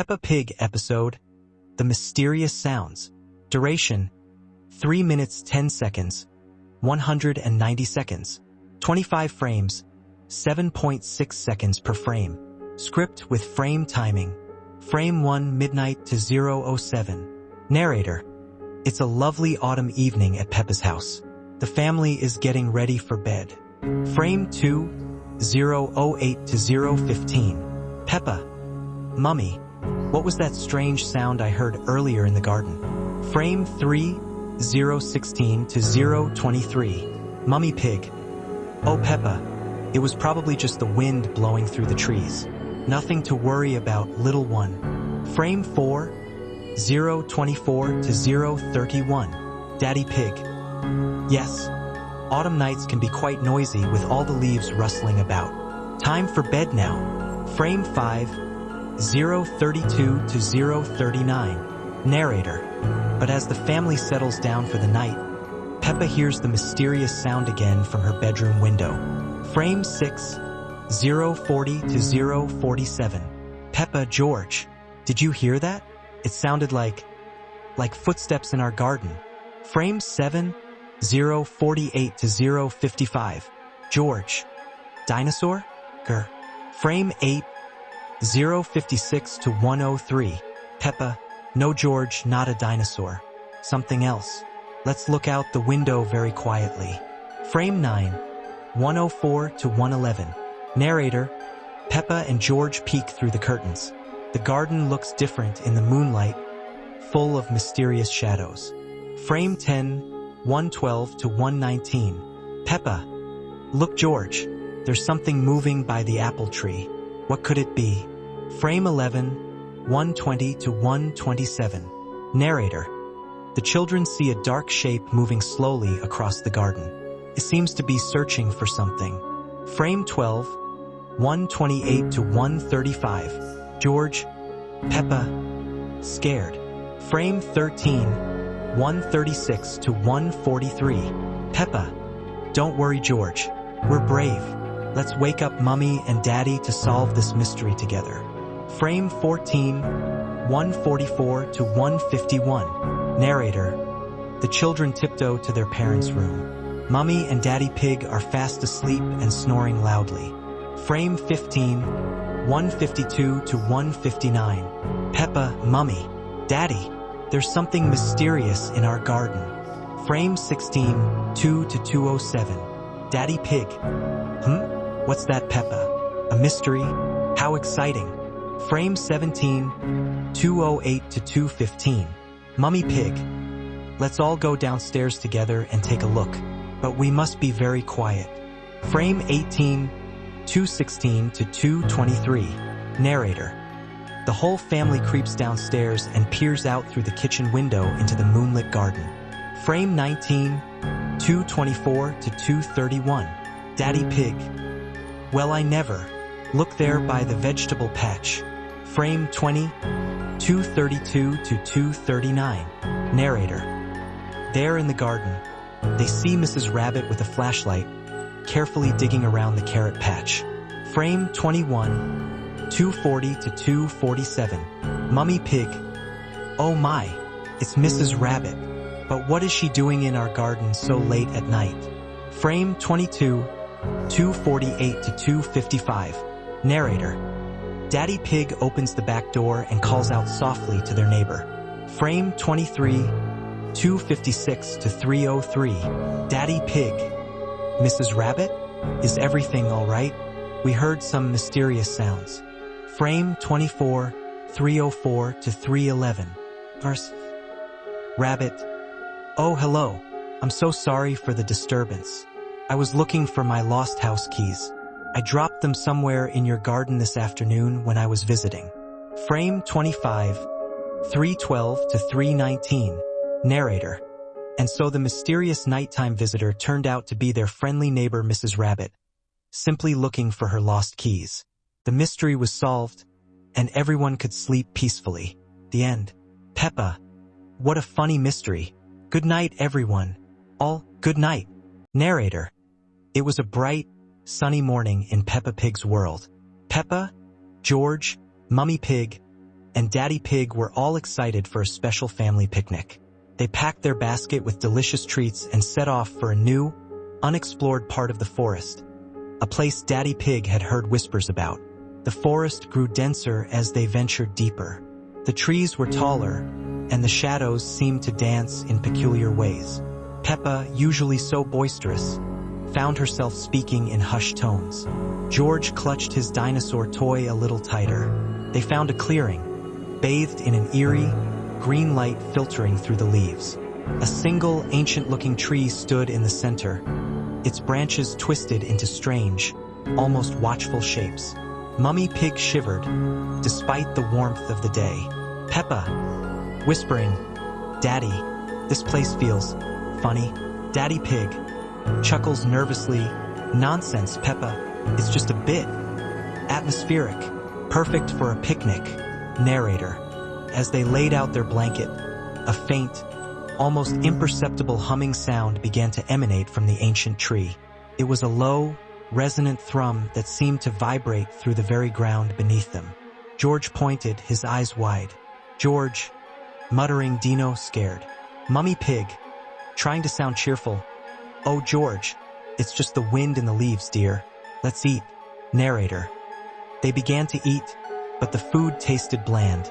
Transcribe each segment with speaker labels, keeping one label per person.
Speaker 1: Peppa Pig episode, The Mysterious Sounds. Duration, 3 minutes 10 seconds, 190 seconds, 25 frames, 7.6 seconds per frame. Script with frame timing. Frame 1 midnight to 0:07. Narrator. It's a lovely autumn evening at Peppa's house. The family is getting ready for bed. Frame 2, 0:08 to 0:15. Peppa. Mummy, what was that strange sound I heard earlier in the garden? Frame 3, 0:16 to 0:23. Mummy Pig. Oh Peppa, it was probably just the wind blowing through the trees. Nothing to worry about, little one. Frame 4, 0:24 to 0:31. Daddy Pig. Yes, autumn nights can be quite noisy with all the leaves rustling about. Time for bed now. Frame 5, 0:32 to 0:39. Narrator. But as the family settles down for the night, Peppa hears the mysterious sound again from her bedroom window. Frame 6, 0:40 to 0:47. Peppa, George, did you hear that? It sounded like footsteps in our garden. Frame 7, 0:48 to 0:55. George. Dinosaur? Grr. Frame 8, 0:56 to 1:03. Peppa. No George, not a dinosaur. Something else. Let's look out the window very quietly. Frame 9, 1:04 to 1:11. Narrator. Peppa and George peek through the curtains. The garden looks different in the moonlight, full of mysterious shadows. Frame 10, 1:12 to 1:19. Peppa. Look George, there's something moving by the apple tree. What could it be? Frame 11, 1:20 to 1:27. Narrator. The children see a dark shape moving slowly across the garden. It seems to be searching for something. Frame 12, 1:28 to 1:35. George. Peppa. Scared. Frame 13, 1:36 to 1:43. Peppa. Don't worry George, we're brave. Let's wake up Mummy and Daddy to solve this mystery together. Frame 14, 1:44 to 1:51. Narrator. The children tiptoe to their parents' room. Mummy and Daddy Pig are fast asleep and snoring loudly. Frame 15, 1:52 to 1:59. Peppa, Mummy, Daddy, there's something mysterious in our garden. Frame 16, 2 to 2:07. Daddy Pig. What's that, Peppa? A mystery? How exciting. Frame 17, 2:08 to 2:15. Mummy Pig. Let's all go downstairs together and take a look, but we must be very quiet. Frame 18, 2:16 to 2:23. Narrator. The whole family creeps downstairs and peers out through the kitchen window into the moonlit garden. Frame 19, 2:24 to 2:31. Daddy Pig. Well, I never. Look there by the vegetable patch. Frame 20, 2:32 to 2:39. Narrator. There in the garden, they see Mrs. Rabbit with a flashlight, carefully digging around the carrot patch. Frame 21, 2:40 to 2:47. Mummy Pig. Oh my, it's Mrs. Rabbit. But what is she doing in our garden so late at night? Frame 22, 2:48 to 2:55. Narrator. Daddy Pig opens the back door and calls out softly to their neighbor. Frame 23, 2:56 to 3:03. Daddy Pig. Mrs. Rabbit? Is everything all right? We heard some mysterious sounds. Frame 24, 3:04 to 3:11. Verse. Rabbit. Oh, hello. I'm so sorry for the disturbance. I was looking for my lost house keys. I dropped them somewhere in your garden this afternoon when I was visiting. Frame 25, 3:12 to 3:19. Narrator. And so the mysterious nighttime visitor turned out to be their friendly neighbor Mrs. Rabbit, simply looking for her lost keys. The mystery was solved, and everyone could sleep peacefully. The end. Peppa. What a funny mystery. Good night, everyone. All good night. Narrator. It was a bright, sunny morning in Peppa Pig's world. Peppa, George, Mummy Pig, and Daddy Pig were all excited for a special family picnic. They packed their basket with delicious treats and set off for a new, unexplored part of the forest, a place Daddy Pig had heard whispers about. The forest grew denser as they ventured deeper. The trees were taller, and the shadows seemed to dance in peculiar ways. Peppa, usually so boisterous, found herself speaking in hushed tones. George clutched his dinosaur toy a little tighter. They found a clearing, bathed in an eerie, green light filtering through the leaves. A single, ancient-looking tree stood in the center, its branches twisted into strange, almost watchful shapes. Mummy Pig shivered, despite the warmth of the day. Peppa, whispering, "Daddy, this place feels funny." Daddy Pig chuckles nervously. "Nonsense, Peppa. It's just a bit atmospheric, perfect for a picnic." Narrator. As they laid out their blanket, a faint, almost imperceptible humming sound began to emanate from the ancient tree. It was a low, resonant thrum that seemed to vibrate through the very ground beneath them. George pointed, his eyes wide. "George," muttering, Dino scared. Mummy Pig, trying to sound cheerful. "Oh, George, it's just the wind in the leaves, dear. Let's eat." Narrator. They began to eat, but the food tasted bland,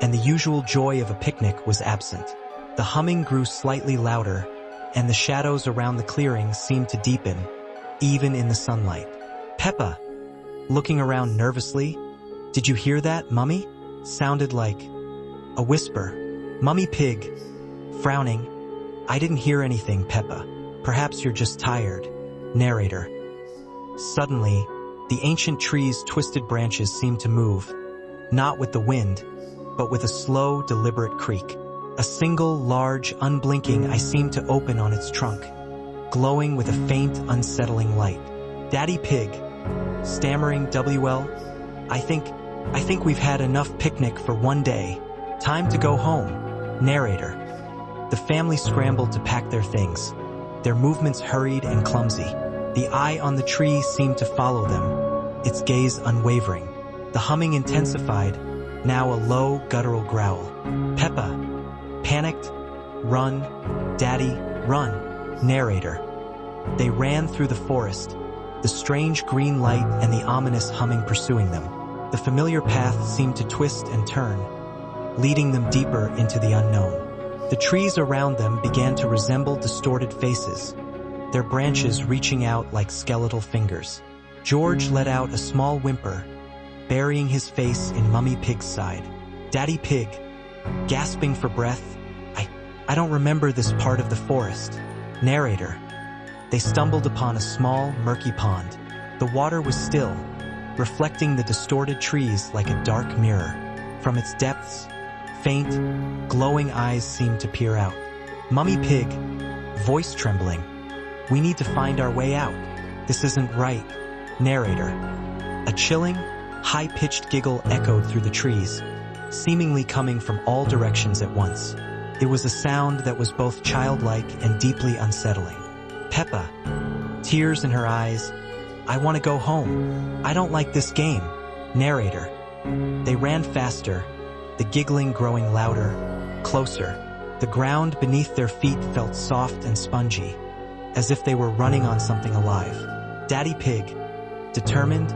Speaker 1: and the usual joy of a picnic was absent. The humming grew slightly louder, and the shadows around the clearing seemed to deepen, even in the sunlight. Peppa, looking around nervously, "Did you hear that, Mummy?" Sounded like a whisper. Mummy Pig, frowning, "I didn't hear anything, Peppa. Perhaps you're just tired." Narrator. Suddenly, the ancient tree's twisted branches seemed to move, not with the wind, but with a slow, deliberate creak. A single, large, unblinking eye seemed to open on its trunk, glowing with a faint, unsettling light. Daddy Pig, stammering, "WL, I think we've had enough picnic for one day. Time to go home." Narrator. The family scrambled to pack their things, their movements hurried and clumsy. The eye on the tree seemed to follow them, its gaze unwavering. The humming intensified, now a low, guttural growl. Peppa, panicked, "Run, Daddy, run." Narrator. They ran through the forest, the strange green light and the ominous humming pursuing them. The familiar path seemed to twist and turn, leading them deeper into the unknown. The trees around them began to resemble distorted faces, their branches reaching out like skeletal fingers. George let out a small whimper, burying his face in Mummy Pig's side. Daddy Pig, gasping for breath, I don't remember this part of the forest." Narrator. They stumbled upon a small, murky pond. The water was still, reflecting the distorted trees like a dark mirror. From its depths, faint, glowing eyes seemed to peer out. Mummy Pig, voice trembling, "We need to find our way out. This isn't right." Narrator. A chilling, high-pitched giggle echoed through the trees, seemingly coming from all directions at once. It was a sound that was both childlike and deeply unsettling. Peppa, tears in her eyes, "I want to go home. I don't like this game." Narrator. They ran faster, the giggling growing louder, closer. The ground beneath their feet felt soft and spongy, as if they were running on something alive. Daddy Pig, determined,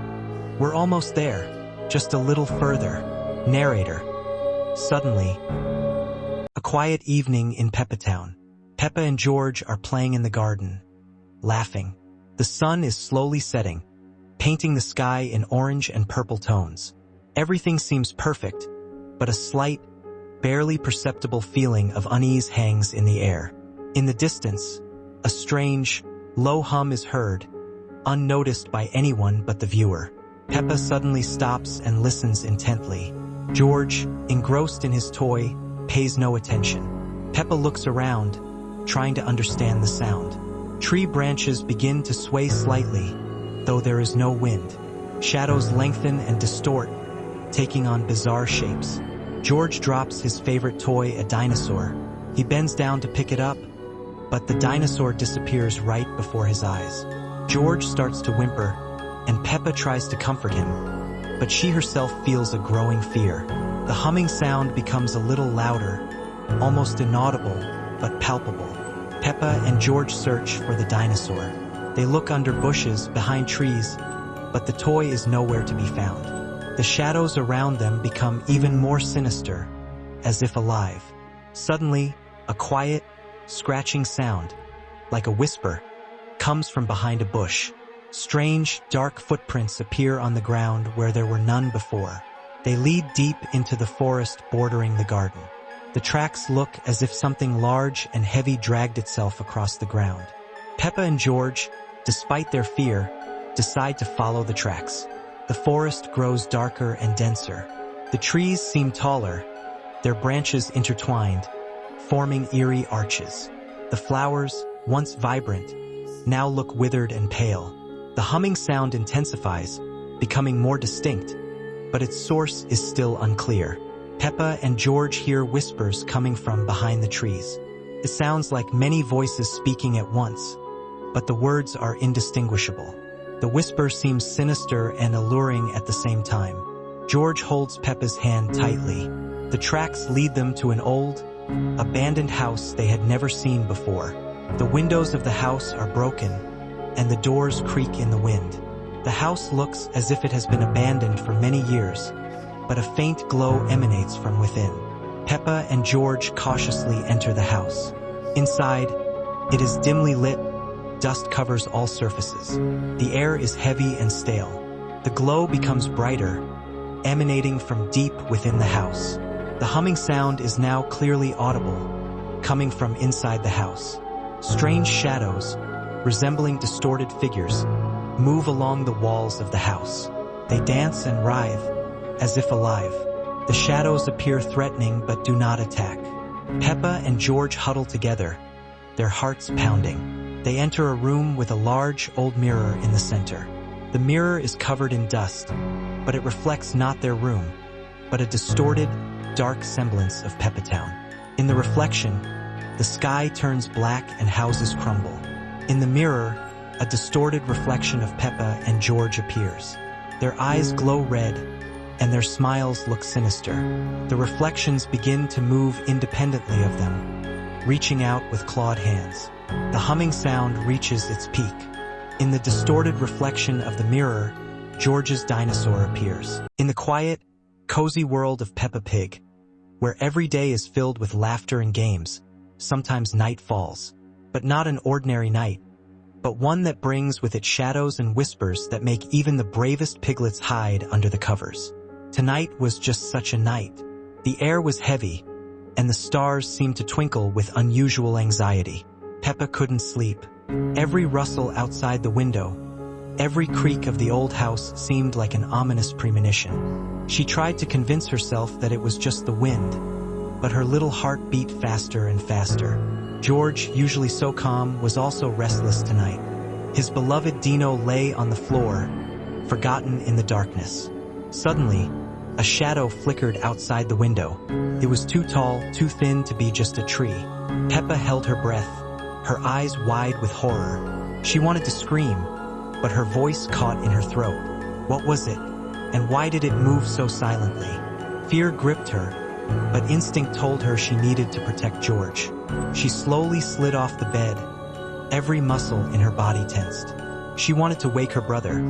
Speaker 1: "We're almost there, just a little further." Narrator. Suddenly, a quiet evening in Peppatown. Peppa and George are playing in the garden, laughing. The sun is slowly setting, painting the sky in orange and purple tones. Everything seems perfect, but a slight, barely perceptible feeling of unease hangs in the air. In the distance, a strange, low hum is heard, unnoticed by anyone but the viewer. Peppa suddenly stops and listens intently. George, engrossed in his toy, pays no attention. Peppa looks around, trying to understand the sound. Tree branches begin to sway slightly, though there is no wind. Shadows lengthen and distort, taking on bizarre shapes. George drops his favorite toy, a dinosaur. He bends down to pick it up, but the dinosaur disappears right before his eyes. George starts to whimper, and Peppa tries to comfort him, but she herself feels a growing fear. The humming sound becomes a little louder, almost inaudible, but palpable. Peppa and George search for the dinosaur. They look under bushes, behind trees, but the toy is nowhere to be found. The shadows around them become even more sinister, as if alive. Suddenly, a quiet, scratching sound, like a whisper, comes from behind a bush. Strange, dark footprints appear on the ground where there were none before. They lead deep into the forest bordering the garden. The tracks look as if something large and heavy dragged itself across the ground. Peppa and George, despite their fear, decide to follow the tracks. The forest grows darker and denser. The trees seem taller, their branches intertwined, forming eerie arches. The flowers, once vibrant, now look withered and pale. The humming sound intensifies, becoming more distinct, but its source is still unclear. Peppa and George hear whispers coming from behind the trees. It sounds like many voices speaking at once, but the words are indistinguishable. The whisper seems sinister and alluring at the same time. George holds Peppa's hand tightly. The tracks lead them to an old, abandoned house they had never seen before. The windows of the house are broken, and the doors creak in the wind. The house looks as if it has been abandoned for many years, but a faint glow emanates from within. Peppa and George cautiously enter the house. Inside, it is dimly lit. Dust covers all surfaces. The air is heavy and stale. The glow becomes brighter, emanating from deep within the house. The humming sound is now clearly audible, coming from inside the house. Strange shadows, resembling distorted figures, move along the walls of the house. They dance and writhe, as if alive. The shadows appear threatening but do not attack. Peppa and George huddle together, their hearts pounding. They enter a room with a large, old mirror in the center. The mirror is covered in dust, but it reflects not their room, but a distorted, dark semblance of Peppa Town. In the reflection, the sky turns black and houses crumble. In the mirror, a distorted reflection of Peppa and George appears. Their eyes glow red, and their smiles look sinister. The reflections begin to move independently of them, reaching out with clawed hands. The humming sound reaches its peak. In the distorted reflection of the mirror, George's dinosaur appears. In the quiet, cozy world of Peppa Pig, where every day is filled with laughter and games, sometimes night falls, but not an ordinary night, but one that brings with it shadows and whispers that make even the bravest piglets hide under the covers. Tonight was just such a night. The air was heavy, and the stars seemed to twinkle with unusual anxiety. Peppa couldn't sleep. Every rustle outside the window, every creak of the old house seemed like an ominous premonition. She tried to convince herself that it was just the wind, but her little heart beat faster and faster. George, usually so calm, was also restless tonight. His beloved Dino lay on the floor, forgotten in the darkness. Suddenly, a shadow flickered outside the window. It was too tall, too thin to be just a tree. Peppa held her breath, her eyes wide with horror. She wanted to scream, but her voice caught in her throat. What was it? And why did it move so silently? Fear gripped her, but instinct told her she needed to protect George. She slowly slid off the bed, every muscle in her body tensed. She wanted to wake her brother,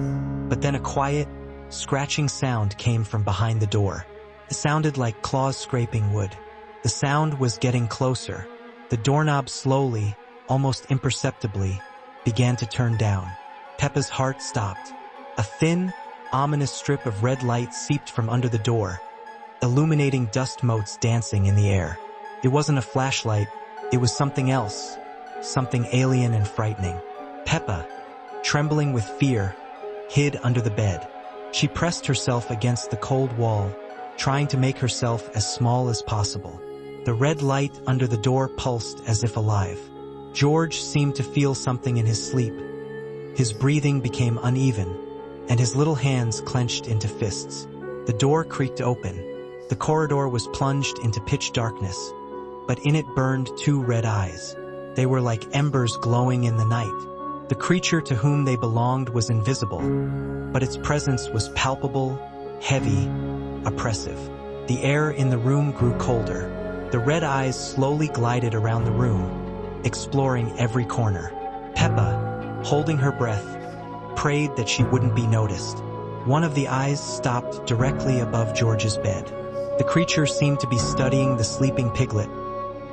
Speaker 1: but then a quiet, scratching sound came from behind the door. It sounded like claws scraping wood. The sound was getting closer. The doorknob slowly, almost imperceptibly, began to turn down. Peppa's heart stopped. A thin, ominous strip of red light seeped from under the door, illuminating dust motes dancing in the air. It wasn't a flashlight, it was something else, something alien and frightening. Peppa, trembling with fear, hid under the bed. She pressed herself against the cold wall, trying to make herself as small as possible. The red light under the door pulsed as if alive. George seemed to feel something in his sleep. His breathing became uneven, and his little hands clenched into fists. The door creaked open. The corridor was plunged into pitch darkness, but in it burned two red eyes. They were like embers glowing in the night. The creature to whom they belonged was invisible, but its presence was palpable, heavy, oppressive. The air in the room grew colder. The red eyes slowly glided around the room, exploring every corner. Peppa, holding her breath, prayed that she wouldn't be noticed. One of the eyes stopped directly above George's bed. The creature seemed to be studying the sleeping piglet,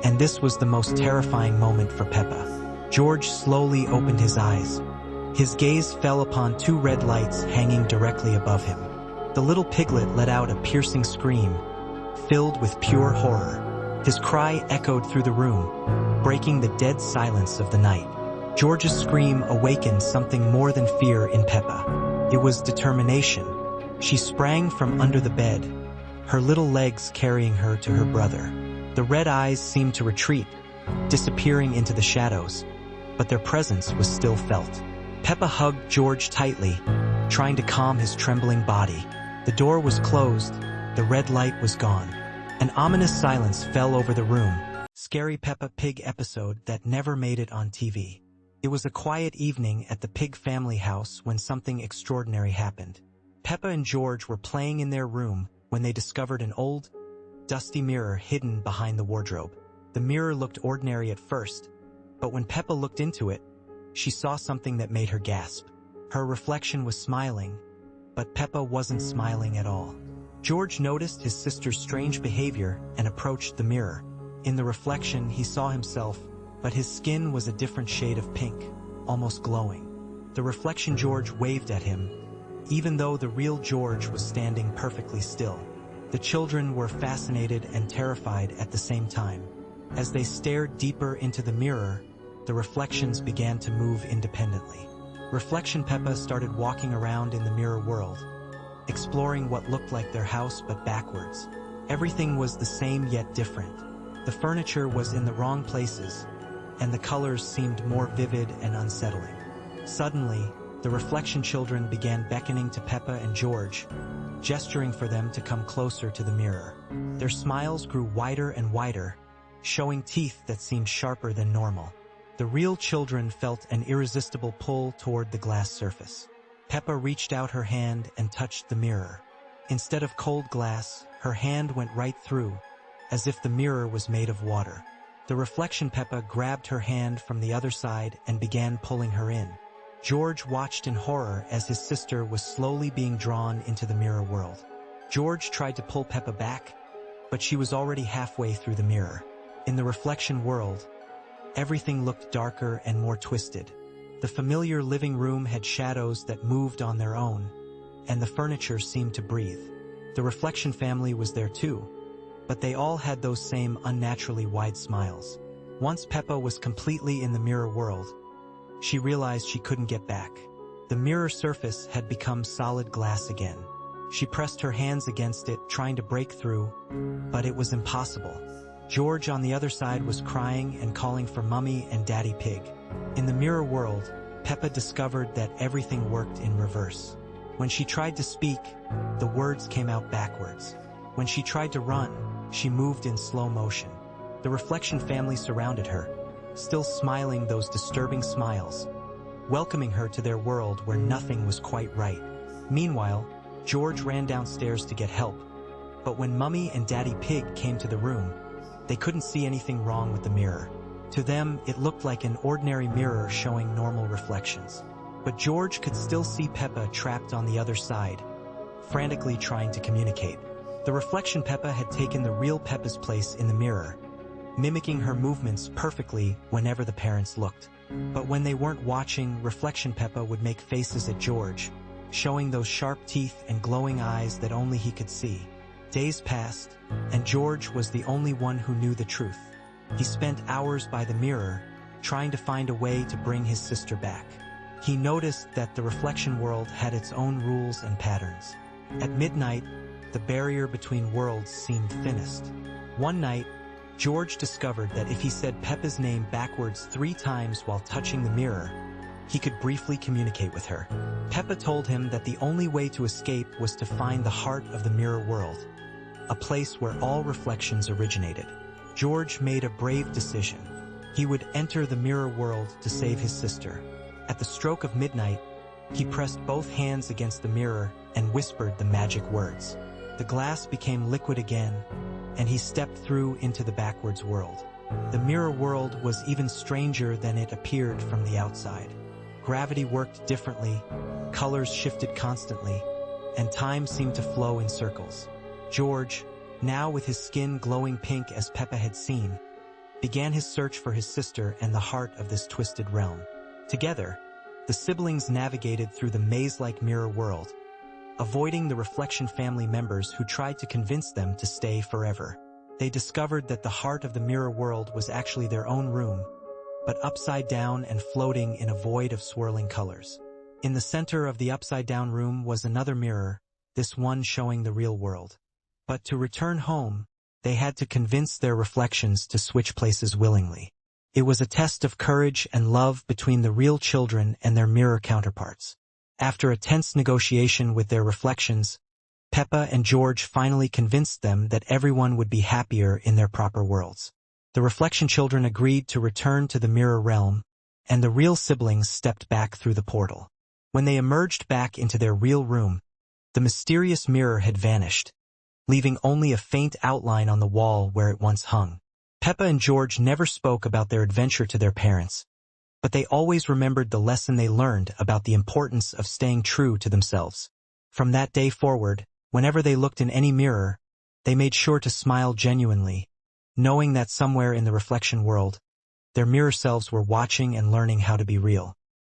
Speaker 1: and this was the most terrifying moment for Peppa. George slowly opened his eyes. His gaze fell upon two red lights hanging directly above him. The little piglet let out a piercing scream, filled with pure horror. His cry echoed through the room, breaking the dead silence of the night. George's scream awakened something more than fear in Peppa. It was determination. She sprang from under the bed, her little legs carrying her to her brother. The red eyes seemed to retreat, disappearing into the shadows, but their presence was still felt. Peppa hugged George tightly, trying to calm his trembling body. The door was closed, the red light was gone. An ominous silence fell over the room. Scary Peppa Pig episode that never made it on TV. It was a quiet evening at the Pig family house when something extraordinary happened. Peppa and George were playing in their room when they discovered an old, dusty mirror hidden behind the wardrobe. The mirror looked ordinary at first, but when Peppa looked into it, she saw something that made her gasp. Her reflection was smiling, but Peppa wasn't smiling at all. George noticed his sister's strange behavior and approached the mirror. In the reflection, he saw himself, but his skin was a different shade of pink, almost glowing. The reflection George waved at him, even though the real George was standing perfectly still. The children were fascinated and terrified at the same time. As they stared deeper into the mirror, the reflections began to move independently. Reflection Peppa started walking around in the mirror world, exploring what looked like their house but backwards. Everything was the same yet different. The furniture was in the wrong places, and the colors seemed more vivid and unsettling. Suddenly, the reflection children began beckoning to Peppa and George, gesturing for them to come closer to the mirror. Their smiles grew wider and wider, showing teeth that seemed sharper than normal. The real children felt an irresistible pull toward the glass surface. Peppa reached out her hand and touched the mirror. Instead of cold glass, her hand went right through, as if the mirror was made of water. The reflection Peppa grabbed her hand from the other side and began pulling her in. George watched in horror as his sister was slowly being drawn into the mirror world. George tried to pull Peppa back, but she was already halfway through the mirror. In the reflection world, everything looked darker and more twisted. The familiar living room had shadows that moved on their own, and the furniture seemed to breathe. The reflection family was there too, but they all had those same unnaturally wide smiles. Once Peppa was completely in the mirror world, she realized she couldn't get back. The mirror surface had become solid glass again. She pressed her hands against it, trying to break through, but it was impossible. George on the other side was crying and calling for Mummy and Daddy Pig. In the mirror world, Peppa discovered that everything worked in reverse. When she tried to speak, the words came out backwards. When she tried to run, she moved in slow motion. The reflection family surrounded her, still smiling those disturbing smiles, welcoming her to their world where nothing was quite right. Meanwhile, George ran downstairs to get help, but when Mummy and Daddy Pig came to the room, they couldn't see anything wrong with the mirror. To them, it looked like an ordinary mirror showing normal reflections. But George could still see Peppa trapped on the other side, frantically trying to communicate. The reflection Peppa had taken the real Peppa's place in the mirror, mimicking her movements perfectly whenever the parents looked. But when they weren't watching, reflection Peppa would make faces at George, showing those sharp teeth and glowing eyes that only he could see. Days passed, and George was the only one who knew the truth. He spent hours by the mirror, trying to find a way to bring his sister back. He noticed that the reflection world had its own rules and patterns. At midnight, the barrier between worlds seemed thinnest. One night, George discovered that if he said Peppa's name backwards 3 times while touching the mirror, he could briefly communicate with her. Peppa told him that the only way to escape was to find the heart of the mirror world, a place where all reflections originated. George made a brave decision. He would enter the mirror world to save his sister. At the stroke of midnight, he pressed both hands against the mirror and whispered the magic words. The glass became liquid again, and he stepped through into the backwards world. The mirror world was even stranger than it appeared from the outside. Gravity worked differently, colors shifted constantly, and time seemed to flow in circles. George, now with his skin glowing pink as Peppa had seen, began his search for his sister and the heart of this twisted realm. Together, the siblings navigated through the maze-like mirror world, avoiding the reflection family members who tried to convince them to stay forever. They discovered that the heart of the mirror world was actually their own room, but upside down and floating in a void of swirling colors. In the center of the upside-down room was another mirror, this one showing the real world. But to return home, they had to convince their reflections to switch places willingly. It was a test of courage and love between the real children and their mirror counterparts. After a tense negotiation with their reflections, Peppa and George finally convinced them that everyone would be happier in their proper worlds. The reflection children agreed to return to the mirror realm, and the real siblings stepped back through the portal. When they emerged back into their real room, the mysterious mirror had vanished, leaving only a faint outline on the wall where it once hung. Peppa and George never spoke about their adventure to their parents, but they always remembered the lesson they learned about the importance of staying true to themselves. From that day forward, whenever they looked in any mirror, they made sure to smile genuinely, knowing that somewhere in the reflection world, their mirror selves were watching and learning how to be real.